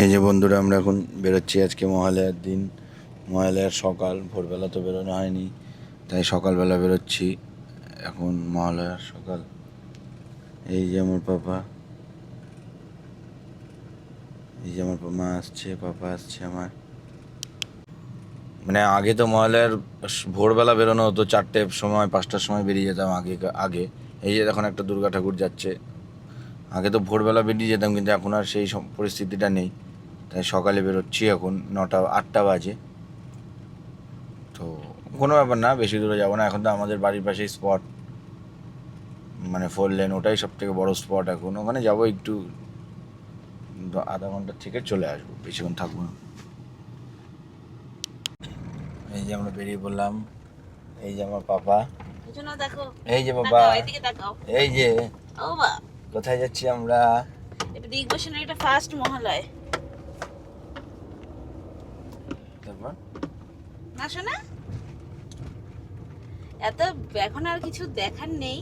এই যে বন্ধুরা, আমরা এখন বেরোচ্ছি। আজকে মহালয়ার দিন, মহালয়ার সকাল। ভোরবেলা তো বেরোনো হয়নি, তাই সকালবেলা বেরোচ্ছি। এখন মহালয়ার সকাল। এই যে আমার পাপা, এই যে আমার মা আসছে, পাপা আসছে আমার। মানে আগে তো মহালয়ার ভোরবেলা বেরোনো হতো, 4টের সময় 5টার সময় বেরিয়ে যেতাম আগে আগে। এই যে এখন একটা দুর্গা ঠাকুর যাচ্ছে। আগে তো ভোরবেলা বেরিয়ে যেতাম, কিন্তু এখন আর সেই পরিস্থিতিটা নেই, তাই সকালে বেরোচ্ছি। এখন 8টা বাজে। তো কোনো ব্যাপার না, বেশি দূরে যাবো না। এখন তো আমাদের বাড়ির পাশেই স্পট, মানে 4 লেন, ওটাই সব থেকে বড়ো স্পট। এখন ওখানে যাবো, একটু আধা ঘন্টা থেকে চলে আসবো, বেশিক্ষণ থাকবো না। এই যে আমরা বেরিয়ে পড়লাম। এই যে আমার পাপা, দেখো, এই যে বাবা, এদিকে তাকাও। এই যে ও বা, কোথায় যাচ্ছি আমরা। এটা দিগবসনের এটা ফার্স্ট মহালয়। তারপর না শোনা, এত এখন আর কিছু দেখার নেই,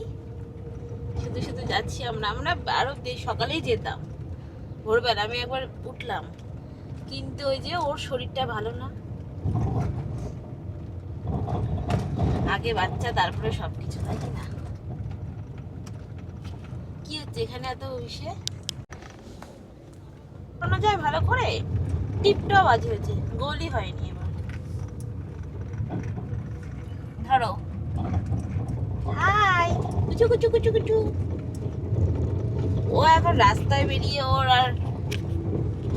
শুধু শুধু যাচ্ছি আমরা। আরো সকালেই যেতাম ভোরবেলা। আমি একবার উঠলাম, কিন্তু ওই যে ওর শরীরটা ভালো না। আগে বাচ্চা, তারপরে সবকিছু, তাই না? কি হচ্ছে এখানে এত বিষয়? শোনা যায় ভালো করে, টিপটাও বাজ হয়েছে, গোলই হয়নি এবার। ধরো, হাই, কুচু কুচু কুচু কুচু। ও এখন রাস্তায় বেরিয়ে ওর আর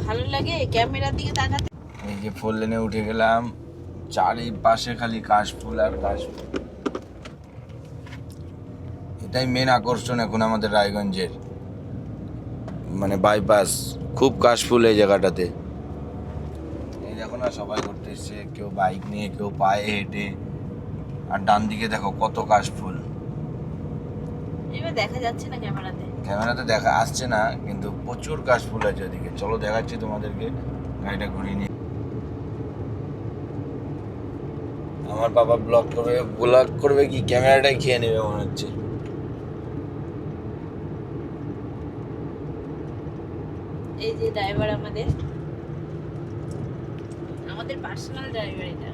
ভালো লাগে ক্যামেরার দিকে তাকাতে। এই যে 4 লেনে উঠে গেলাম, চারিপাশে খালি কাশফুল আর কাশফুল। এটাই মেন আকর্ষণ এখন আমাদের রায়গঞ্জের, মানে বাইপাস। খুব কাশফুল এই জায়গাটাতে। এই দেখো না, সবাই ঘুরতে এসছে, কেউ বাইক নিয়ে, কেউ পায়ে হেঁটে। আর ডান দিকে দেখো কত কাশফুল। এবার দেখা যাচ্ছে না ক্যামেরাতে। ক্যামেরাতে দেখা আসছে না, কিন্তু প্রচুর কাশফুল আছে ওদিকে। চলো দেখাচ্ছি তোমাদেরকে, গাড়িটা ঘুরিয়ে নিয়ে। আমার বাবা ব্লগ করবে কি, ক্যামেরাটাই খেয়ে নেবে মনে হচ্ছে। এই যে ড্রাইভার আমাদের পার্সোনাল ড্রাইভার এটা।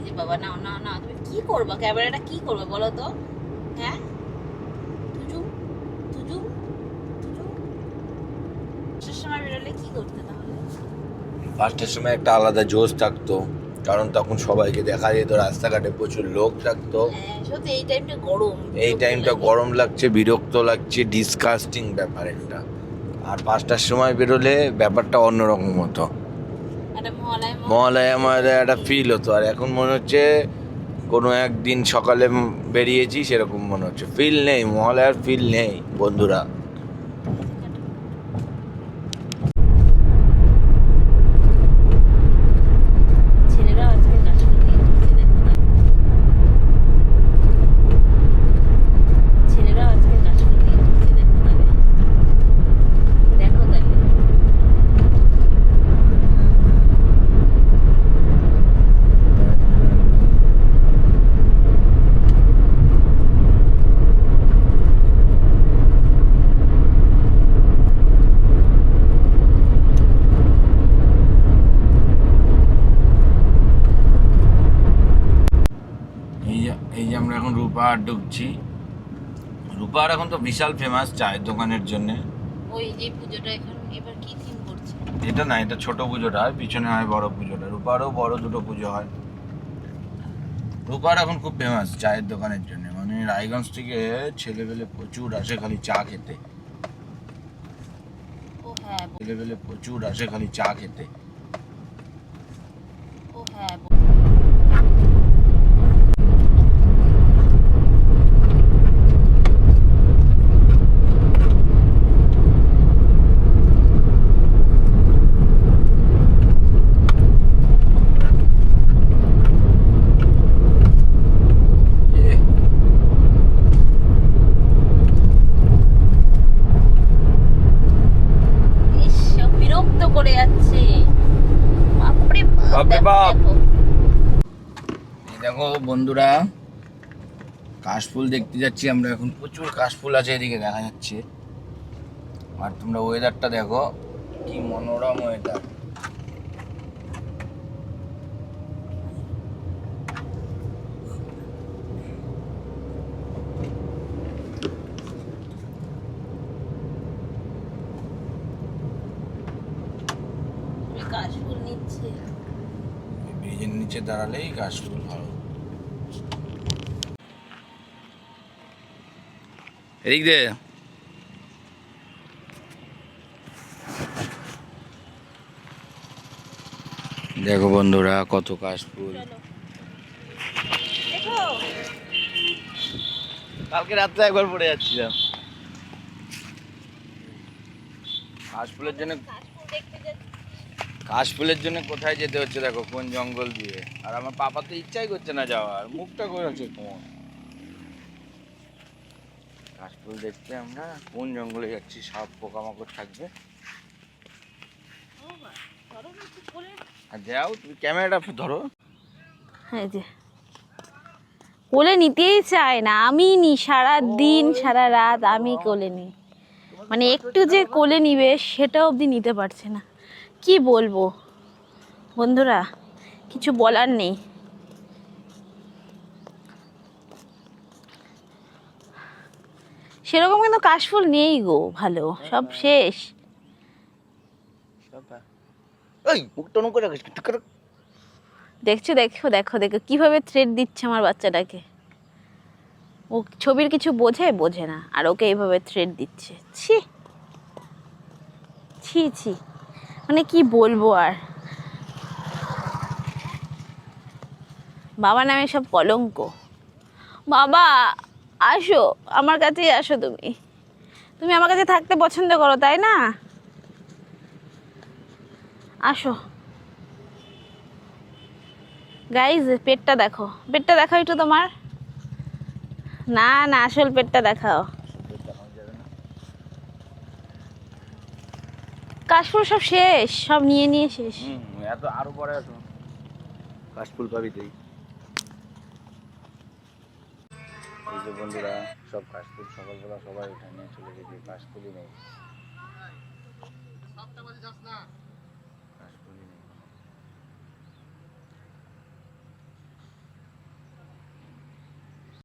যে বাবা, নাও নাও নাও, তুমি কি করবা? ক্যামেরাটা কি করবে বলো তো? হ্যাঁ, তুজুম তুজুম তুজুম। সময় বেরোলে কি করতে তাহলে? ফার্স্টের সময় একটা আলাদা জোশ থাকতো, কারণ তখন সবাইকে দেখা যেত, রাস্তাঘাটে প্রচুর লোক থাকতো। হ্যাঁ, সত্যি এই টাইমটা গরম, এই টাইমটা গরম লাগছে, বিরক্ত লাগছে, ডিসকাস্টিং ব্যাপার একটা। আর 5টার সময় বেরোলে ব্যাপারটা অন্যরকম হতো। একটা মহালয়া আমাদের একটা ফিল হতো। আর এখন মনে হচ্ছে কোনো একদিন সকালে বেরিয়েছি, সেরকম মনে হচ্ছে। ফিল নেই, মহালয়ার ফিল নেই বন্ধুরা। ছেলেরা আজকে কাশ্মীর দিয়ে ঘুরছে, দেখো না? ছেলেরা আজকে কাশ্মীর দিয়ে ঘুরছে, দেখো না? দেখো তাহলে। এই যে আমরা এখন রূপাহাট ঢুকছি। রূপাহাট এখন তো বিশাল ফেমাস চায়ের দোকানের জন্য। ওই যে পুজোটা এখন এবার কি থিম করছে? এটা না, এটা ছোট পুজোটা হয়, পিছনে হয় বড় পুজোটা। রূপাহাটও বড় দুটো পুজো হয়। রূপাহাট এখন খুব ফেমাস চায়ের দোকানের জন্য। মানে রায়গঞ্জ থেকে ছেলেবেলে প্রচুর আসে খালি চা খেতে। ও হ্যাঁ, ছেলেবেলে প্রচুর আসে খালি চা খেতে। ও হ্যাঁ। ইস, সব বিরক্ত করে যাচ্ছে। বাপরে বাপ, বাপরে দেখো, বাপ। দেখো। এই দেখো বন্ধুরা, কাশফুল দেখতে যাচ্ছি আমরা এখন। প্রচুর কাশফুল আছে এদিকে, দেখা যাচ্ছে। আর তোমরা ওয়েদারটা দেখো, কি মনোরম ওয়েদার। কাশফুল নিচ্ছে। ব্রিজের নিচে দাঁড়ালেই কাশফুল ভালো। এদিক দে। দেখো বন্ধুরা কত কাশফুল। দেখো কালকে রাত্রে একবার পড়ে যাচ্ছিলাম কাশফুলের জন্য। কাশফুল দেখতে যাচ্ছি। কাশফুলের জন্য কোথায় যেতে হচ্ছে দেখো, কোন জঙ্গল দিয়ে। আর আমার পাপা তো ইচ্ছাই করছে না যাওয়ার, মুখটা করেছে কোন। কাশফুল দেখতে আমরা কোন জঙ্গলে যাচ্ছি, সাপ পোকামাকড় থাকবে। আর যাও, তুমি ক্যামেরাটা ধরো। এই যে কোলে নিতেই চায় না, আমি নি সারা দিন সারা রাত আমি কোলে নিই, মানে একটু যে কোলে নিবে সেটা অবধি নিতে পারছে না। কি বলবো বন্ধুরা, কিছু বলার নেই। সেরকম কিন্তু কাশফুল নেই গো, ভালো সব শেষ। এই মুখটা নক করে রাখিস। দেখছো, দেখো দেখো দেখো কিভাবে থ্রেড দিচ্ছে আমার বাচ্চাটাকে। ও ছবির কিছু বোঝে না, আর ওকে এইভাবে থ্রেড দিচ্ছে। ছি ছি ছি, মানে কি বলবো আর। বাবা নামে সব কলঙ্ক। বাবা আসো আমার কাছেই আসো, তুমি তুমি আমার কাছে থাকতে পছন্দ করো তাই না? আসো গাইজ, পেটটা দেখো, পেটটা দেখাও একটু তোমার। না না, আসল পেটটা দেখাও। কাশফুল সব শেষ, সব নিয়ে নিয়ে শেষ। এত আরো পরে আসো, কাশফুল পাবি তুই। এই যে বন্ধুরা, সব কাশফুল সকালবেলা সবাই উঠে নিয়ে চলে গেছে, কাশফুলই নেই।